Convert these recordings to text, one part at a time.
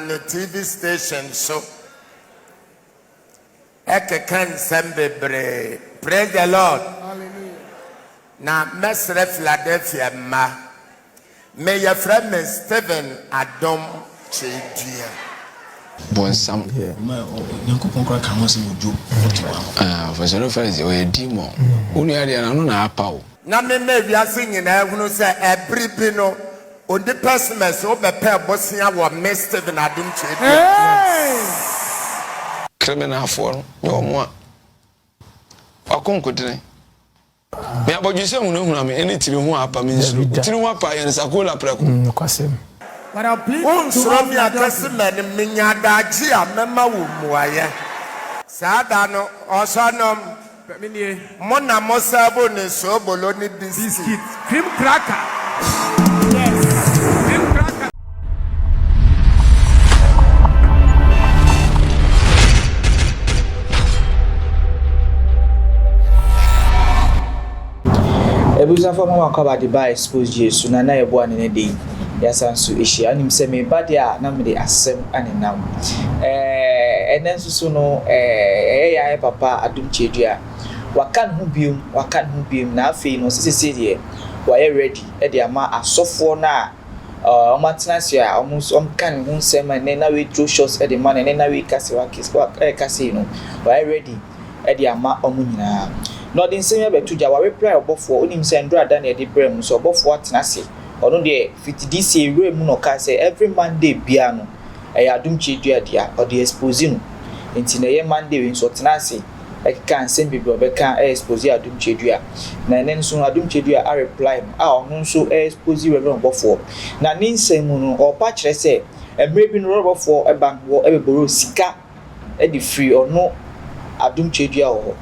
the TV station so Ekakan Sembebre. Praise the Lord. Hallelujah. Now, Mesre Philadelphia ma. May your friend me Stephen Adom Kyei Duah. Bonsam. For some of us, we demon. Only I don't know how. Na me we are singing. I want to say every pino. On the person so be pair Bosnia wa me Stephen Adom Kyei Duah. Criminal for no more. I can't continue. Me about you say we know me anything who happen means you know pa and sakola preko. But I'll plead from your testament minya daji a mema wo muaye. Sada no osanom mona mosabo ne sobolo ni biscuit. cream cracker. Yes. Cream cracker. Ebusa for mama kwaba de ba Xposed Yesu na na yebo ane ne dey yasanso ehia anim se me ba de a na me de asem ane nam enen susu no ya papa Adom Kyei Duah wakan hu biom na afei no sisi de wa ye ready e de ama asofo na omatena a omo kan hu nsem ane na we throw shots e de man ane na we kase wa kase no wa ye ready e de ama omo nyina no din senya betu ja wa reply Obofour onim se ndra da na e de brem so Obofour atenase ono de fit this area mu no ka say every Monday bia no e Adom Kyei Duah dia o de expose no enti na ye Monday we so tenase e kan sem bi bro be kan expose Adom Kyei Duah na nen so Adom Kyei Duah a reply ono so expose Rev Obofour na nin sem no o pa kire say emre bi no Obofour e ban wo e be boro sika e di free ono Adom Kyei Duah ho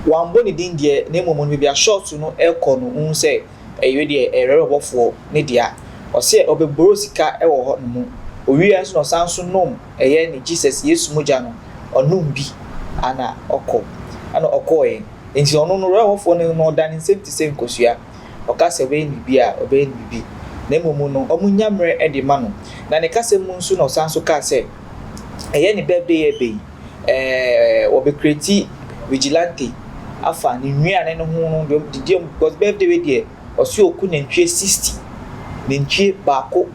wambo ni din die na emomo no bia short no ekọ no hu se ewe die Rev Obofour ne dia o se obeboro sika e wo ho no mu owie so no sanso nom eye ni Jesus Yesu moja no onum bi ana okọ e enti ono no Rev Obofour no dan nsem ti se nkosua o ka se we ni bi a obe ni bi na emomo no omunyamre e de ma no na ne ka se mu nso no sanso ka se eye ni birthday e be obe create vigilante afa ni nwia ne ho no de because birthday we there osi oku nantwie 60 nantwie baako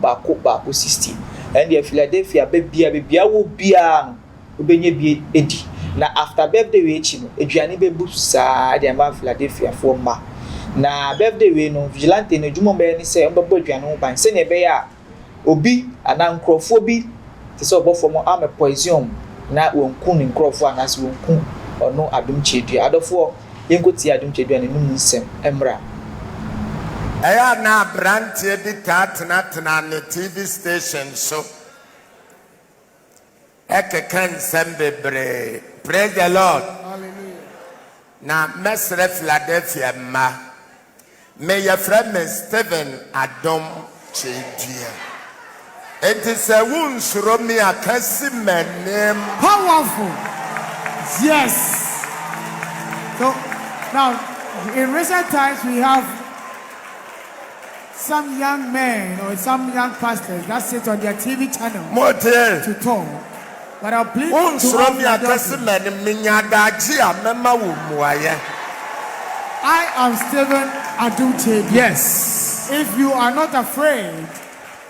60 and the Philadelphia bebia wo bia no obenye bi edi na after birthday we echi no aduane bebu saa de ama Philadelphia for ma na birthday we no vigilante no dwuma be ni se mbabo aduane ho ban se ne be ya obi ana nkrofo bi te se Obofour mo am poison na wonku ni nkrofo anase wonku ono Adom Kyei Duah adofo yenkoti Adom Kyei Duah ne num nsem emra Aya na brantie di tena ne TV station so Ekakan Sembebre. Praise the Lord. Hallelujah. Now, Mesre Philadelphia ma. May your friend me Stephen Adom Kyei Duah. It is a wound through me a kasi name. Powerful. Yes. So now, in recent times, we have some young men or some young pastors that sit on their TV channel Motel. to talk. But I'll plead Wound to through me a all kasi minya daji a mema wo muaye. I am Stephen Adom Kyei Duah. Yes. If you are not afraid,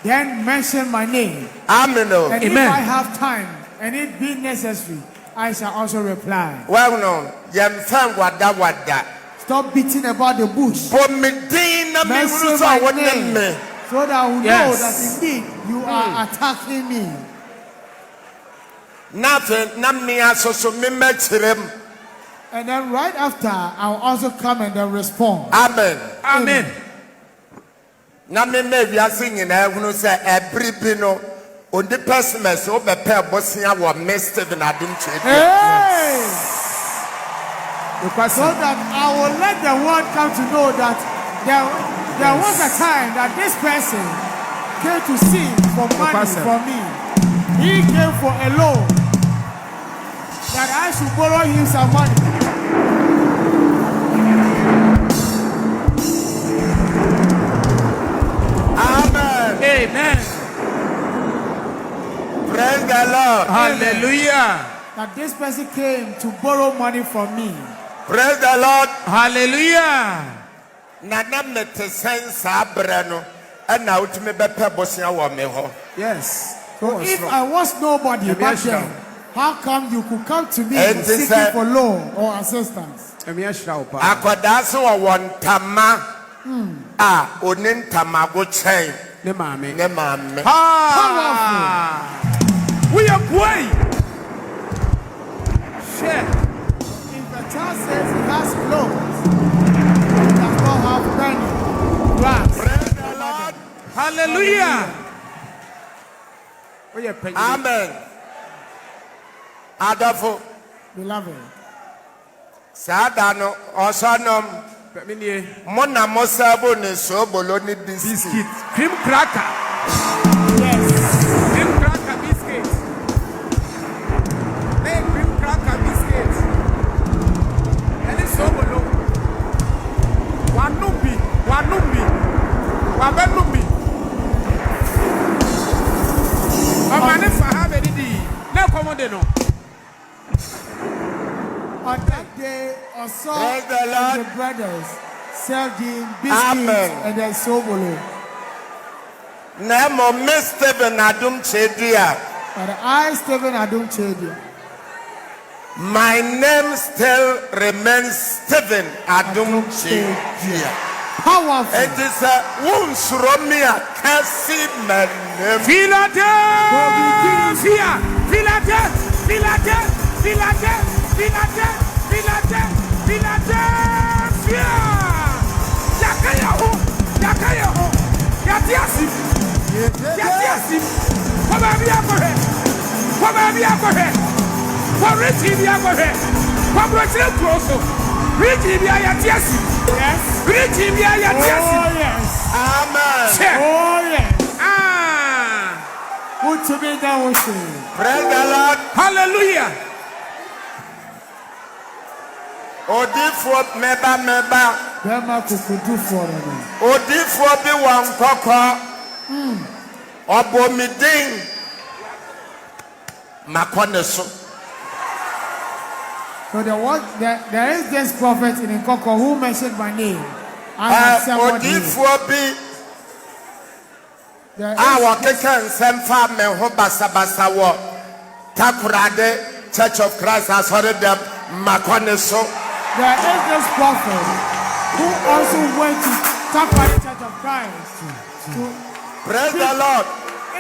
then mention my name. Amen. And if Amen. I have time and it be necessary, I shall also reply. Well known. Yem wada. Stop beating about the bush. For me dina me Mention wunu my so name, me. so that we know Yes. that indeed you are attacking me. Nothing na me asoso me mechirem. And then right after, I'll also come and then respond. Amen. Amen. Na me we are singing na wunu say every pino on the person so be pair Bosnia wa me Stephen Adom Kyei Duah. Hey! So that I will let the world come to know that there was a time that this person came to sing for money from me. He came for a loan that I should borrow him some money. Amen. Amen. Praise Lord. Hallelujah. That this person came to borrow money from me. Praise the Lord. Hallelujah. Nana mete sense abrano and out me bepe bosia wa me ho. Yes. So if I was nobody back then, how come you could come to me seeking for loan or assistance? Akwadaso wa wontama onintama go chain. Ne mame. Powerful. We are going. Share. If the child says he has clothes, he does not have penny, grass. Praise the Lord. Hallelujah. Amen. Adafo. Beloved. Sadano osonom. Mona mosabo ne sobolo ni biscuit. Cream cracker. Yes. Cream cracker biscuit. Hey, cream cracker biscuit. And it's Sobolo. Wanumbi. Wabenumbi. Amane fahabe didi. Ne komode no. On that day, also Praise the Lord. the brothers served him biscuits Amen. and then sobolo. Nemo Mr. Adom Kyei Duah. But I, Stephen Adom Kyei Duah, My name still remains Stephen Adom Kyei Duah. powerful. It is a Wunsromia Kasi Manem. Philadelphia. Yakayaho. Yatiasi. Come on, for Richie, we are going. For Brazil, also. Richie, we are Yatiasi. Yes. Richie, we are Yatiasi. Oh, yes. Amen. Oh, yes. Ah. Good to be there with you. Praise the Lord. Hallelujah. Odifo meba. Bema kukudu for me. Odifo bi wankoko. Obomidin. Makoneso. So there is this prophet in Nkoko who mentioned my name. I have somebody. Odifo bi wakeka nsemfa me ho basabasa wo Takurade Church of Christ has heard them Makoneso. There is this prophet who also went to Takurade Church of Christ. Praise the Lord. I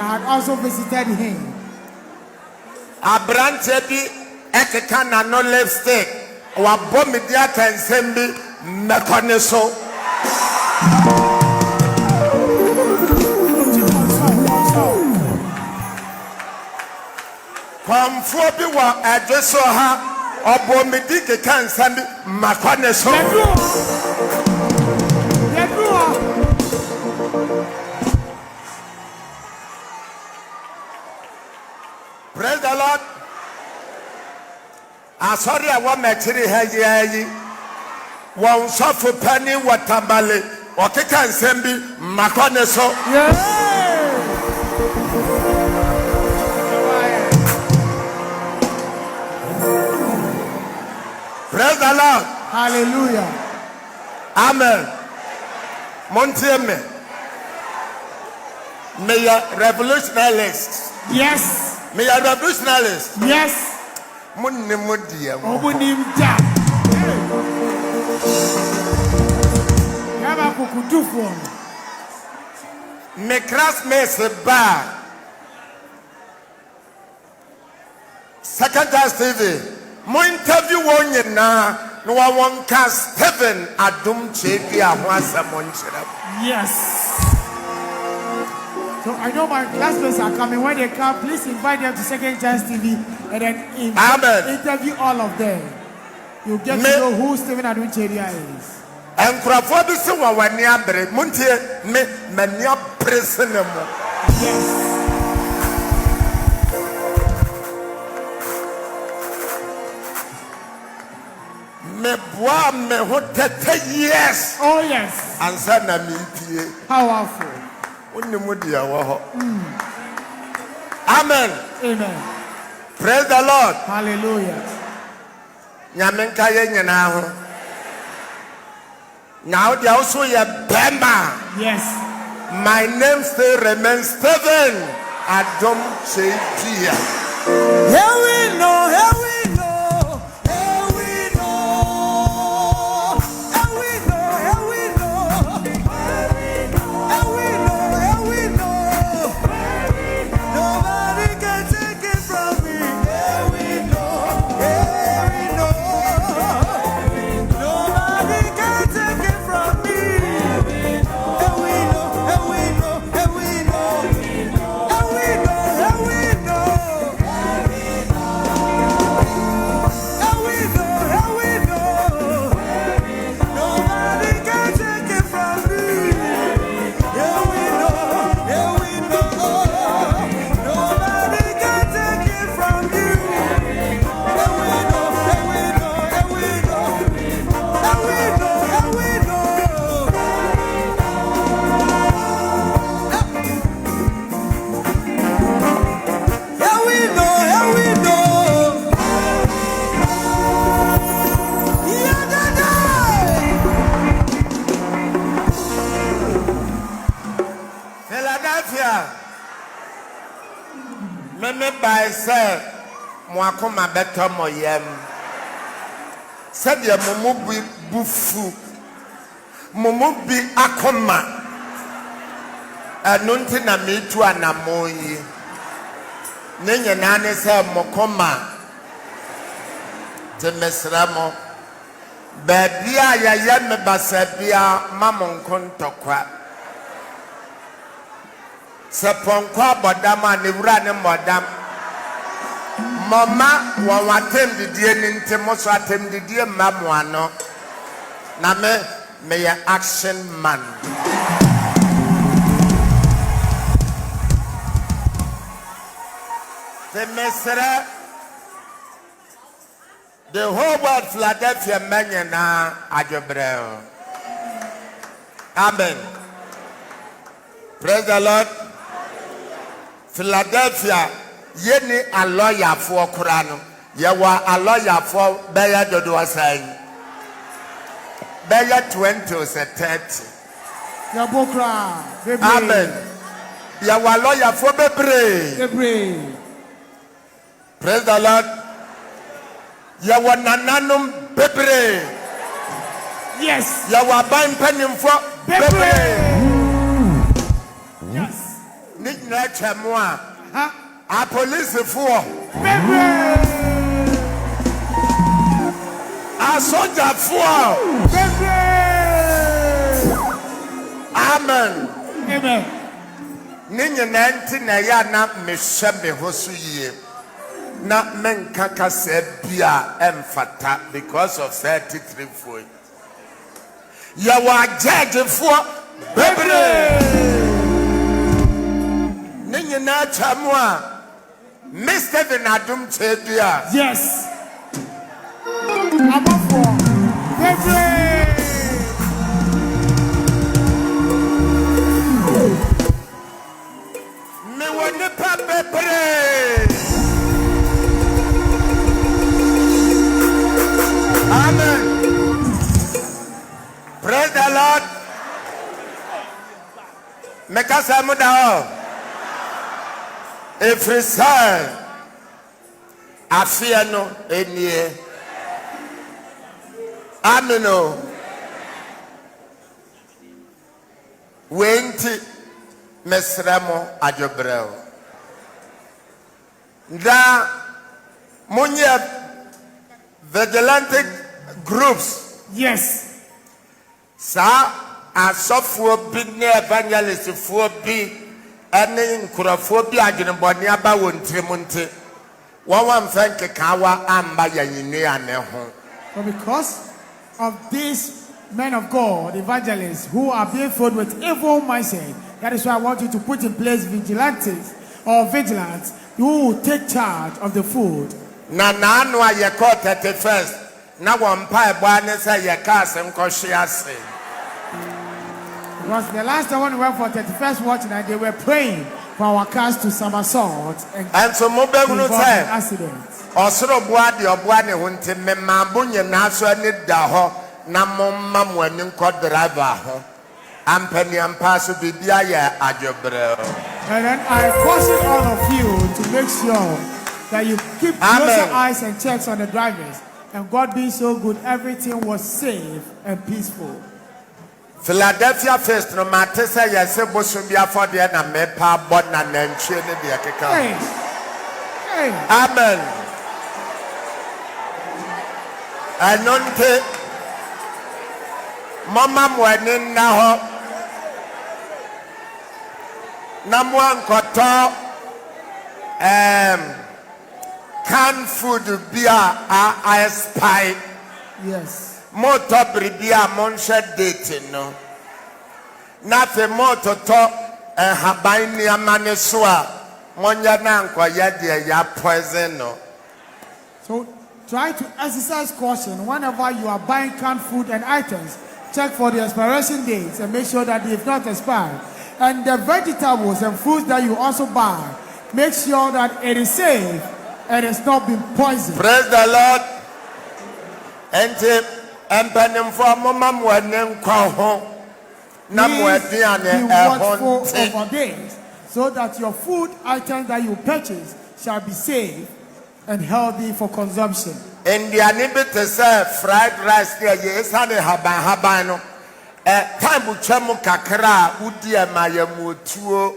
had also visited him. Abrante bi ekeka na no lipstick wa bomidia kansembi Makoneso. Kwamfo bi wa adweso ha obomidi keka nsambi Makoneso. Praise the Lord. Asori a wa mechiri ha yi won sofo pani watambale okeka nsambi Makoneso. Praise the Lord. Hallelujah. Amen. Montieme. May your revolutionalist. Yes. May your revolutionalist. Yes. Munnemudia. Obunimja. Yaba kukudu for Me classmates ba. Second class TV. Mo interview one na no one cast Stephen Adom Kyei Duah ho asamonchira. yes. So I know my classmates are coming. When they come, please invite them to Second Chance TV and then interview all of them. You'll get to know who Stephen Adom Kyei Duah is. Enkrafo bi se wa wani abre muntie me mania presenemo. Yes. Me boa me ho tete yes. Oh yes. Ansa na me pie. Powerful. Onimu dia wo ho. Amen. Amen. Praise the Lord. Hallelujah. Nyamenka ye nyina ho. Now they also ye Bema. Yes. My name still remains Stephen Adom Kyei Duah. Here we know, here we know. Meme by say Mwakoma better moyem. Said ya Mumubi bufu. Mumubi akoma. Anunti na mitu anamoyi. Nenye nane se mokoma. Temesramo. Babia ya yeme basabia mamon kontokwa. Seponkwa bodama ne wura ne modam. Mama wa watem didie ni ntemo so atem didie mamoano. Na me ya action man. The whole world Philadelphia menyana ajobreo. Amen. Praise the Lord. Philadelphia yeni a lawyer for Kurano. Yawa a lawyer for Beya Dodo saying Beya 20 or 30. Yabokra. Amen. Yawa lawyer for Bebre. Praise the Lord. Yawa nananum Bebre. Yes. Yawa buying penny for Bebre. Yes. Nigna Chamwa. A police for Bebre. A soldier for Bebre. Amen. Amen. Ninya 19 na ya na mehwe hosu yie. Na menka kase bia emfata because of 33 for. Ya wa judge for Bebre. Ninya na chamwa Mr. Adom Kyei Duah. Yes. Obofour. Bebre. Me woni pa Bebre. Amen. Praise the Lord. Make us a muda. Every side. I fear no any. Ameno. Wenti mesremo ajobreo. Da munye vigilante groups. Yes. Sa asofo bi ne evangelist fo bi ene nkurafo bi adwenbone aba wontiremunte won fanke kawa amba yanyinu ane ho. But because of these men of God, evangelists, who are being filled with evil mindset, that is why I want you to put in place vigilantes or vigilance who will take charge of the food. Na anu ayeko 31st na wampa ebo ne say ye ka asem kohwe ase. Because the last time when we went for 31st watch night, they were praying for our cars to somersault and so mobile accidents. Osoro boa de oboa ne hunte me mambo nyina so ani da ho na momma mo ani nko driver ho ampani ampa so bibia ya adwobre. And then I caution all of you to make sure that you keep closer eyes and checks on the drivers. And God being so good, everything was safe and peaceful. Philadelphia first no matter say yes bosom bia for there na me pa bod na nantwie ne de keka. Hey. Amen. Anonte mama mwani na ho na mwankoto canned food beer I spy. Yes. Moto bribia monshe dating no. Na fe moto to haban ni amane so a monya na nkoya de ya poison no. So try to exercise caution whenever you are buying canned food and items. Check for the expiration dates and make sure that they have not expired. And the vegetables and fruits that you also buy, make sure that it is safe and it's not been poisoned. Praise the Lord. Empenim for mama mwanem kwa ho na mwediane watchful over days so that your food items that you purchase shall be safe and healthy for consumption. Indiani bit say fried rice there yesa ne haban no time chemu kakra udi emayamu tuo.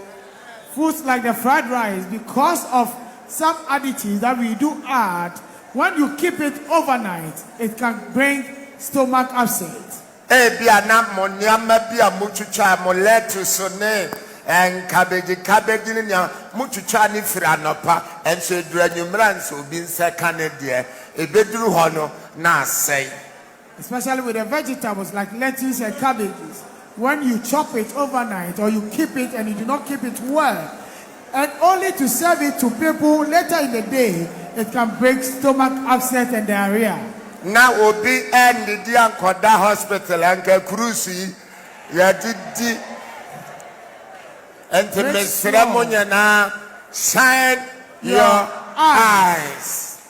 Foods like the fried rice, because of some additives that we do add, when you keep it overnight, it can bring stomach upset. Bia na monyama bia muchucha mo lettuce ne and cabbage ni muchucha ni franopa and so dranyumran so bin second there e beduru ho no na say. Especially with the vegetables like lettuce and cabbages, when you chop it overnight or you keep it and you do not keep it well, and only to serve it to people later in the day, it can break stomach upset and diarrhea. Now obi and the Ankoda hospital and cruise ya didi and to make ceremony now shine your eyes.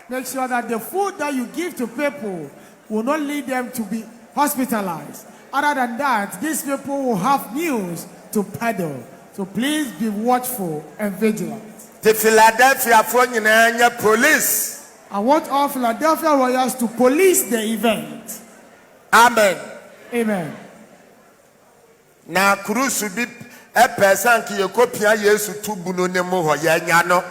Make sure that the food that you give to people will not lead them to be hospitalized. Other than that, these people will have news to peddle. So please be watchful and vigilant. The Philadelphia police. I want all Philadelphia Royals to police the event. Amen. Amen. Na cruise be a person ki yekopia Yesu tubuno ne mo ho yanya no.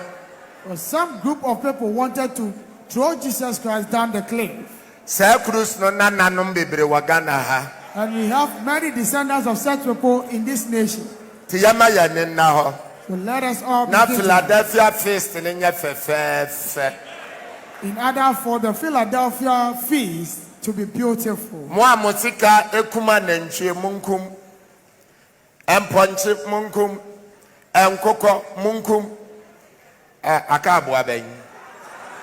Some group of people wanted to throw Jesus Christ down the cliff. Say cruise no nananom bebre wagana ha. And we have many descendants of such people in this nation. Tiyama ya ne na ho. So let us all be na Philadelphia feast ne nya fefe. In order for the Philadelphia feast to be beautiful. Mo amosika ekuma nantwie munkum. Emponche munkum. Enkoko munkum. Akabo aben.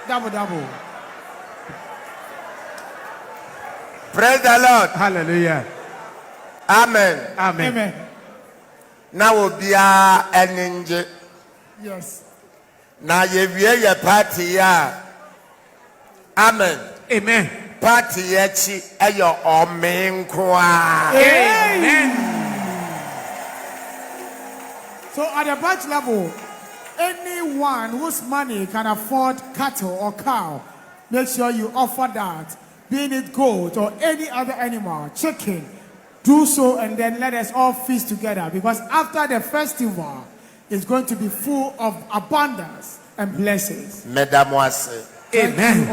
Double. Praise the Lord. Hallelujah. Amen. Now obia eninje. Yes. Na yewie ye party ya. Amen. Party yechi eyo omenkwa. Amen. So at the batch level, anyone whose money can afford cattle or cow, make sure you offer that. Being it goat or any other animal, chicken, do so and then let us all feast together. Because after the festival, it's going to be full of abundance and blessings. Medamoise. Amen.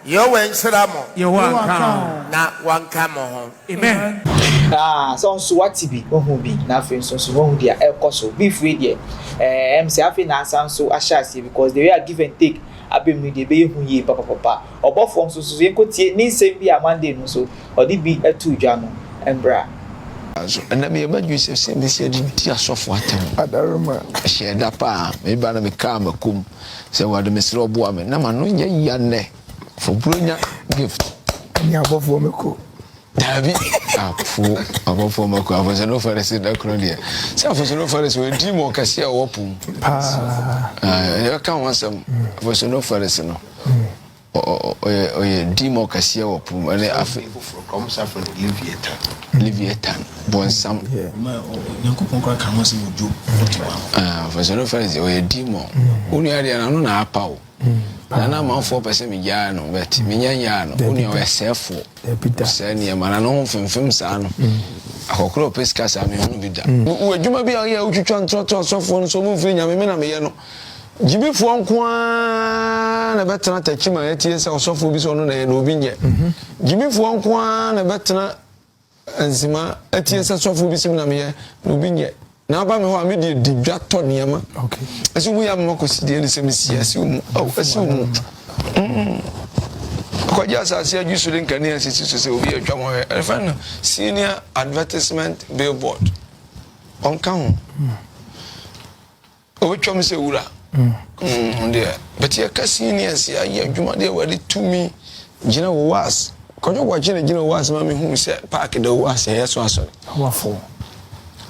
Yo wenshiramo. You welcome. Na wankamo. Amen. So what be na fe so won dia ekoso be free there MC afi na san so ashasi because they were give and take abemi de be hu yi papa Obofour so yenkotie ni nsem bi amande no so odi bi atu dwa no embra na me ba Joseph se me se di ti asofo atem adaroma she da pa me ba na me ka makum se wade me sro bo am na ma no nya ya ne for bronya gift nya Obofour me ko Dabi afu Obofour mako afoseno farese da kro de se afoseno farese we di mo kase a wopum ya kan wansam afoseno farese no oye di mo kase a wopum ele afi from Safran Leviathan bonsam yankopon kwa kan wansam ojo afoseno farese oye di mo unu ade na no na apa o na ma 4% me ya no bet me nya no uni o sefo se ni ma na no fimfim sa no akokro pesika sa me hu bi da wo adwuma bi a ya utwitwa ntroto sofo no so mu firi nya me na me ye no jibifo nko a na betena takima etie se sofo bi so no na ye no bi nye jibifo nko a na betena enzima etie se sofo bi sim na me ye no bi nye na ba me ho ame di dwato niam okay asi mu ya me makosi de ni se me si asi mu asi mu ko ja sa se ajusu de nkani asisi so se obi atwa mo e fa senior advertisement billboard on kan o twa me se wura ndia but ya ka senior si ayi adwuma de wadi tumi gina wo was ko jo gwa gina was ma me hu se park de was e so asori Obofour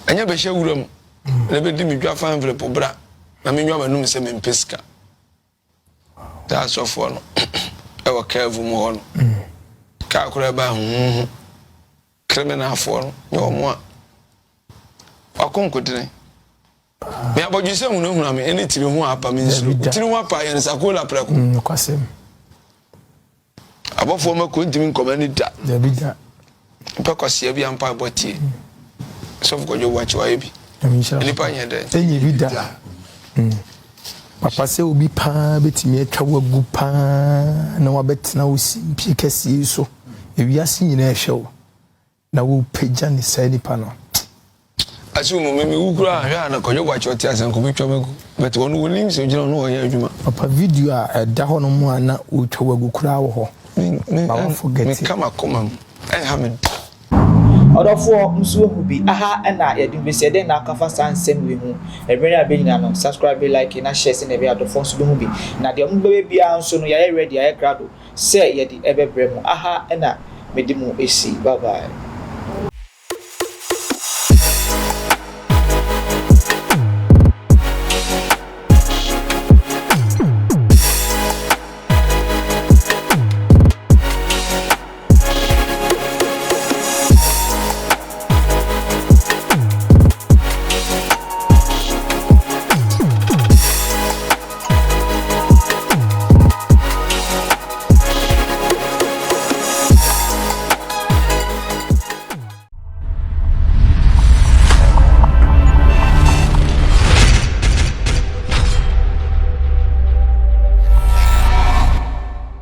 anya be hye wuram na be di mi dwa fa envelope bra na me nwa manum se me mpeska da so for no e wa kavu mu ho no ka kura ba hu criminal for no yo mo akonkodine me aboju se hu no hu na me eni tiri hu apa me nsuru tiri hu apa ye nsakola preko kwasem Obofour mako ntimi nkomani da David pe kwase bia mpa botie so for go watch wa ebi ni pa nya de enye bi da papa se obi pa betimi atwa wagu pa na wabetena wosi mpie kase so ewiase nyina ehwew na wo pagya ne sai ni pa no asumu meme wukura ahwa na kojo watch oti asan ko betwa magu but wonu wonim se gina no oya adwuma papa video a da ho no mu ana otwa wagu kura wo ho me kama koma I haven't Obofour msuwe hubi aha ena yedi mbesede na akafa sansem we hu ebrene abegyina no subscribe like na share se na be Obofour msuwe hubi na de mbebe bia nso no ya ready ya grado se yedi ebebrem aha ena medimu esi bye bye